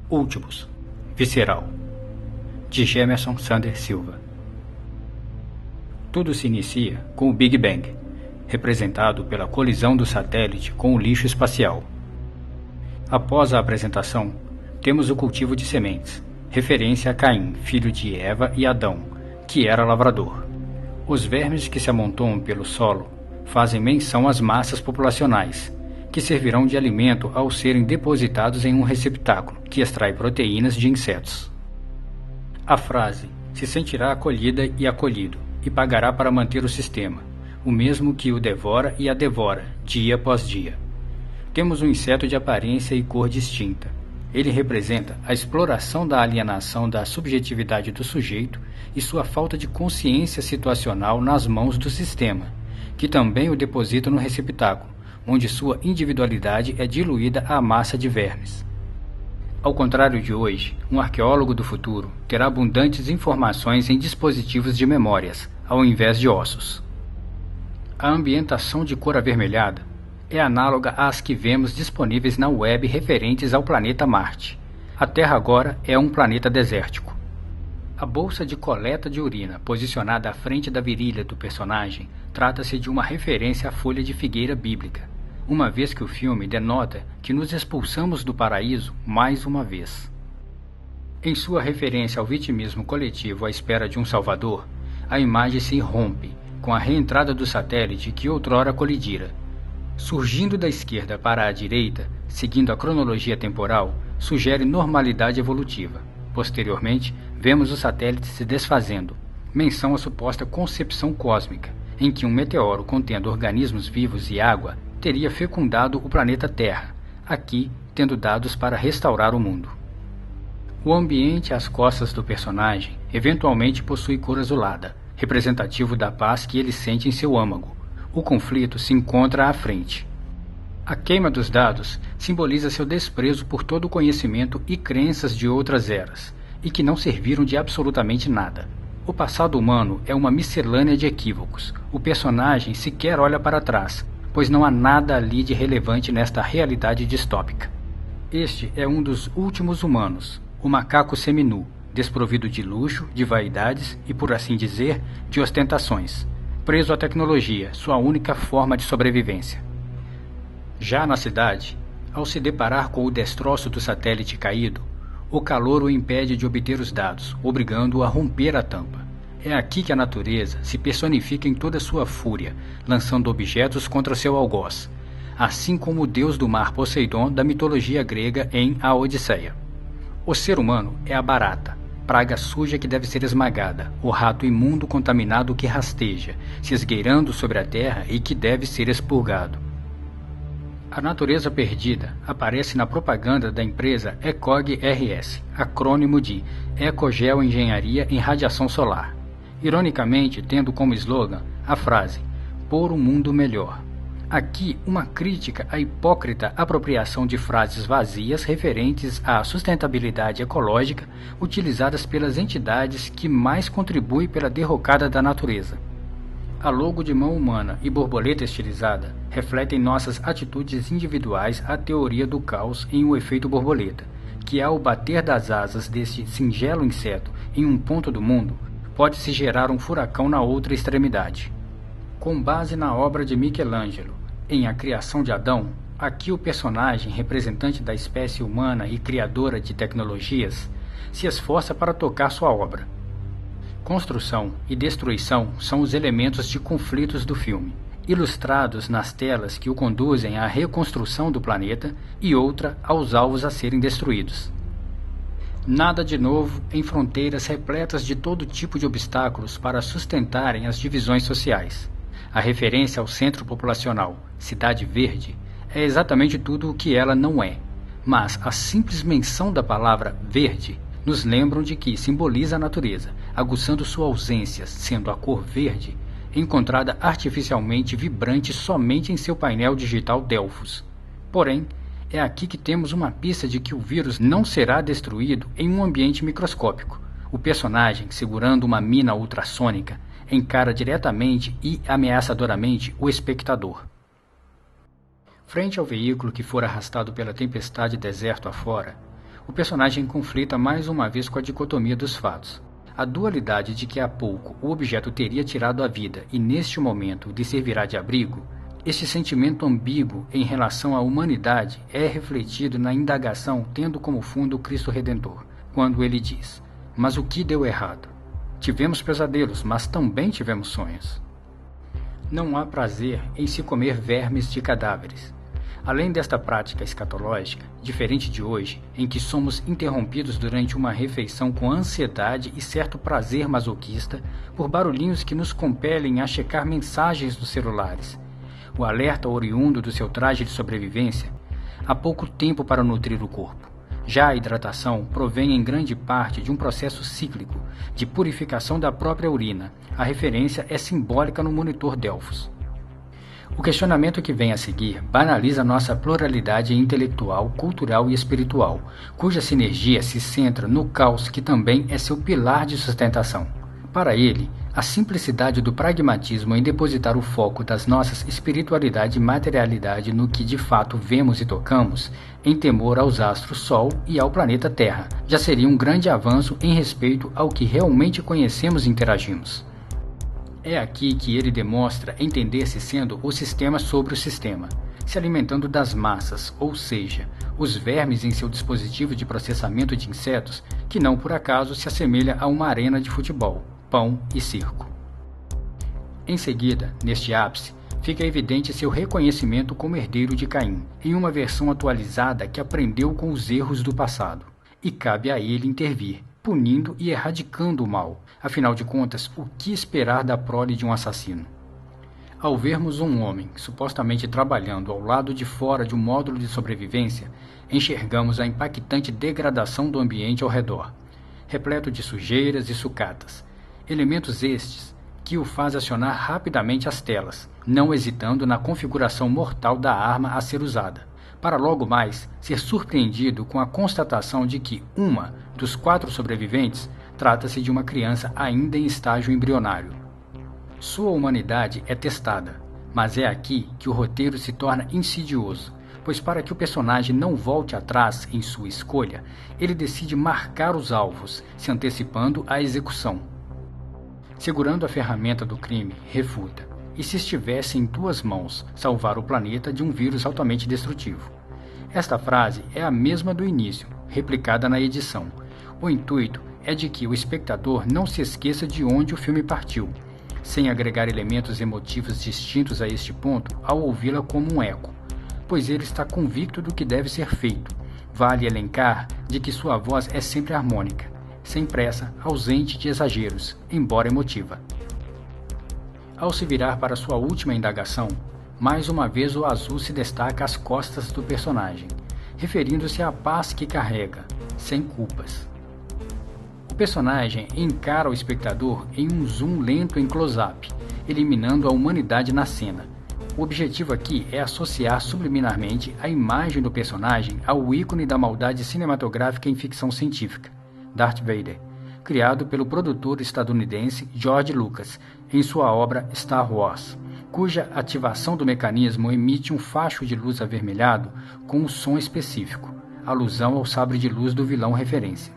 Últimos. Visceral. De Jameson Sander Silva. Tudo se inicia com o Big Bang, representado pela colisão do satélite com o lixo espacial. Após a apresentação, temos o cultivo de sementes, referência a Caim, filho de Eva e Adão, que era lavrador. Os vermes que se amontoam pelo solo fazem menção às massas populacionais, que servirão de alimento ao serem depositados em um receptáculo que extrai proteínas de insetos. A frase se sentirá acolhida e acolhido, e pagará para manter o sistema, o mesmo que o devora e a devora, dia após dia. Temos um inseto de aparência e cor distinta. Ele representa a exploração da alienação da subjetividade do sujeito e sua falta de consciência situacional nas mãos do sistema, que também o deposita no receptáculo, onde sua individualidade é diluída à massa de vermes. Ao contrário de hoje, um arqueólogo do futuro terá abundantes informações em dispositivos de memórias, ao invés de ossos. A ambientação de cor avermelhada é análoga às que vemos disponíveis na web referentes ao planeta Marte. A Terra agora é um planeta desértico. A bolsa de coleta de urina, posicionada à frente da virilha do personagem, trata-se de uma referência à folha de figueira bíblica, uma vez que o filme denota que nos expulsamos do paraíso mais uma vez. Em sua referência ao vitimismo coletivo à espera de um salvador, a imagem se rompe com a reentrada do satélite que outrora colidira. Surgindo da esquerda para a direita, seguindo a cronologia temporal, sugere normalidade evolutiva. Posteriormente, vemos o satélite se desfazendo, menção à suposta concepção cósmica, em que um meteoro contendo organismos vivos e água teria fecundado o planeta Terra, aqui tendo dados para restaurar o mundo. O ambiente às costas do personagem eventualmente possui cor azulada, representativo da paz que ele sente em seu âmago. O conflito se encontra à frente. A queima dos dados simboliza seu desprezo por todo o conhecimento e crenças de outras eras, e que não serviram de absolutamente nada. O passado humano é uma miscelânea de equívocos. O personagem sequer olha para trás, pois não há nada ali de relevante nesta realidade distópica. Este é um dos últimos humanos, o macaco seminu, desprovido de luxo, de vaidades e, por assim dizer, de ostentações, preso à tecnologia, sua única forma de sobrevivência. Já na cidade, ao se deparar com o destroço do satélite caído, o calor o impede de obter os dados, obrigando-o a romper a tampa. É aqui que a natureza se personifica em toda sua fúria, lançando objetos contra seu algoz, assim como o deus do mar Poseidon da mitologia grega em A Odisseia. O ser humano é a barata, praga suja que deve ser esmagada, o rato imundo contaminado que rasteja, se esgueirando sobre a terra e que deve ser expurgado. A natureza perdida aparece na propaganda da empresa ECOG-RS, acrônimo de Ecogel Engenharia em Radiação Solar, ironicamente tendo como slogan a frase "Por um mundo melhor". Aqui, uma crítica à hipócrita apropriação de frases vazias referentes à sustentabilidade ecológica utilizadas pelas entidades que mais contribuem pela derrocada da natureza. A logo de mão humana e borboleta estilizada refletem nossas atitudes individuais à teoria do caos em um efeito borboleta, que ao bater das asas deste singelo inseto em um ponto do mundo, pode-se gerar um furacão na outra extremidade. Com base na obra de Michelangelo, em A Criação de Adão, aqui o personagem representante da espécie humana e criadora de tecnologias se esforça para tocar sua obra. Construção e destruição são os elementos de conflitos do filme, ilustrados nas telas que o conduzem à reconstrução do planeta e outra aos alvos a serem destruídos. Nada de novo em fronteiras repletas de todo tipo de obstáculos para sustentarem as divisões sociais. A referência ao centro populacional, Cidade Verde, é exatamente tudo o que ela não é, mas a simples menção da palavra verde nos lembram de que simboliza a natureza, aguçando sua ausência, sendo a cor verde encontrada artificialmente vibrante somente em seu painel digital Delphos. Porém, é aqui que temos uma pista de que o vírus não será destruído em um ambiente microscópico. O personagem, segurando uma mina ultrassônica, encara diretamente e ameaçadoramente o espectador. Frente ao veículo que for arrastado pela tempestade deserto afora, O personagem conflita mais uma vez com a dicotomia dos fatos. A dualidade de que há pouco o objeto teria tirado a vida e neste momento lhe servirá de abrigo, este sentimento ambíguo em relação à humanidade é refletido na indagação tendo como fundo o Cristo Redentor, quando ele diz: mas o que deu errado? Tivemos pesadelos, mas também tivemos sonhos. Não há prazer em se comer vermes de cadáveres. Além desta prática escatológica, diferente de hoje, em que somos interrompidos durante uma refeição com ansiedade e certo prazer masoquista por barulhinhos que nos compelem a checar mensagens dos celulares, o alerta oriundo do seu traje de sobrevivência, há pouco tempo para nutrir o corpo. Já a hidratação provém em grande parte de um processo cíclico de purificação da própria urina. A referência é simbólica no monitor Delphos. O questionamento que vem a seguir banaliza nossa pluralidade intelectual, cultural e espiritual, cuja sinergia se centra no caos que também é seu pilar de sustentação. Para ele, a simplicidade do pragmatismo em depositar o foco das nossas espiritualidade e materialidade no que de fato vemos e tocamos, em temor aos astros Sol e ao planeta Terra, já seria um grande avanço em respeito ao que realmente conhecemos e interagimos. É aqui que ele demonstra entender-se sendo o sistema sobre o sistema, se alimentando das massas, ou seja, os vermes em seu dispositivo de processamento de insetos, que não por acaso se assemelha a uma arena de futebol, pão e circo. Em seguida, neste ápice, fica evidente seu reconhecimento como herdeiro de Caim, em uma versão atualizada que aprendeu com os erros do passado, e cabe a ele intervir, punindo e erradicando o mal. Afinal de contas, o que esperar da prole de um assassino? Ao vermos um homem supostamente trabalhando ao lado de fora de um módulo de sobrevivência, enxergamos a impactante degradação do ambiente ao redor, repleto de sujeiras e sucatas, elementos estes que o faz acionar rapidamente as telas, não hesitando na configuração mortal da arma a ser usada, para logo mais ser surpreendido com a constatação de que uma dos 4 sobreviventes trata-se de uma criança ainda em estágio embrionário. Sua humanidade é testada, mas é aqui que o roteiro se torna insidioso, pois para que o personagem não volte atrás em sua escolha, ele decide marcar os alvos, se antecipando à execução. Segurando a ferramenta do crime, refuta, e se estivesse em 2 mãos, salvar o planeta de um vírus altamente destrutivo. Esta frase é a mesma do início, replicada na edição. O intuito é de que o espectador não se esqueça de onde o filme partiu, sem agregar elementos emotivos distintos a este ponto ao ouvi-la como um eco, pois ele está convicto do que deve ser feito. Vale elencar de que sua voz é sempre harmônica, sem pressa, ausente de exageros, embora emotiva. Ao se virar para sua última indagação, mais uma vez o azul se destaca às costas do personagem, referindo-se à paz que carrega, sem culpas. O personagem encara o espectador em um zoom lento em close-up, eliminando a humanidade na cena. O objetivo aqui é associar subliminarmente a imagem do personagem ao ícone da maldade cinematográfica em ficção científica, Darth Vader, criado pelo produtor estadunidense George Lucas em sua obra Star Wars, cuja ativação do mecanismo emite um facho de luz avermelhado com um som específico, alusão ao sabre de luz do vilão referência.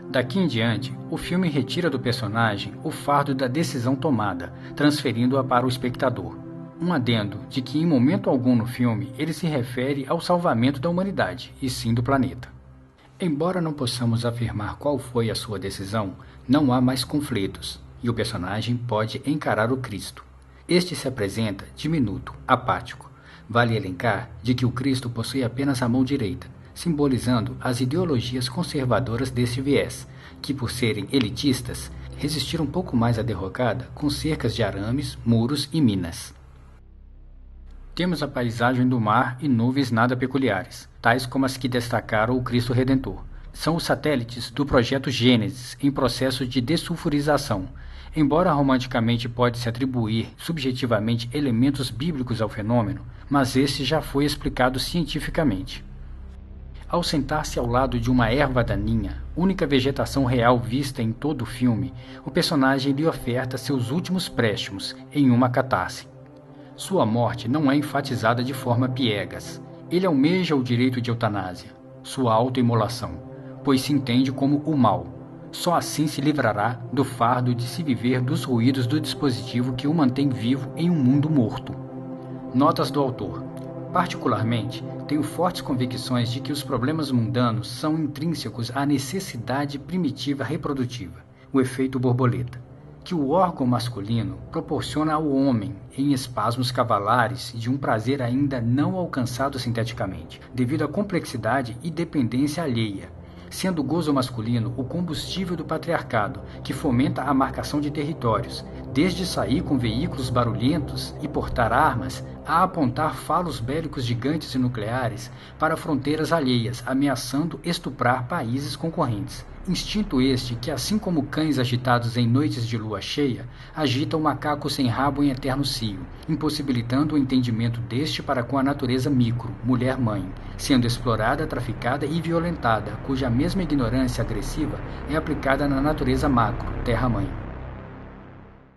Daqui em diante, o filme retira do personagem o fardo da decisão tomada, transferindo-a para o espectador. Um adendo de que em momento algum no filme ele se refere ao salvamento da humanidade, e sim do planeta. Embora não possamos afirmar qual foi a sua decisão, não há mais conflitos, e o personagem pode encarar o Cristo. Este se apresenta diminuto, apático. Vale elencar de que o Cristo possui apenas a mão direita, simbolizando as ideologias conservadoras deste viés, que por serem elitistas, resistiram um pouco mais à derrocada com cercas de arames, muros e minas. Temos a paisagem do mar e nuvens nada peculiares, tais como as que destacaram o Cristo Redentor. São os satélites do projeto Gênesis em processo de dessulfurização. Embora romanticamente pode-se atribuir subjetivamente elementos bíblicos ao fenômeno, mas este já foi explicado cientificamente. Ao sentar-se ao lado de uma erva daninha, única vegetação real vista em todo o filme, o personagem lhe oferta seus últimos préstimos em uma catarse. Sua morte não é enfatizada de forma piegas. Ele almeja o direito de eutanásia. sua autoimolação, pois se entende como o mal. Só assim se livrará do fardo de se viver dos ruídos do dispositivo que o mantém vivo em um mundo morto. Notas do autor. Particularmente, tenho fortes convicções de que os problemas mundanos são intrínsecos à necessidade primitiva reprodutiva, o efeito borboleta, que o órgão masculino proporciona ao homem em espasmos cavalares de um prazer ainda não alcançado sinteticamente, devido à complexidade e dependência alheia, sendo o gozo masculino o combustível do patriarcado, que fomenta a marcação de territórios, desde sair com veículos barulhentos e portar armas, a apontar falos bélicos gigantes e nucleares para fronteiras alheias, ameaçando estuprar países concorrentes. Instinto este que, assim como cães agitados em noites de lua cheia, agita o macaco sem rabo em eterno cio, impossibilitando o entendimento deste para com a natureza micro, mulher-mãe, sendo explorada, traficada e violentada, cuja mesma ignorância agressiva é aplicada na natureza macro, terra-mãe.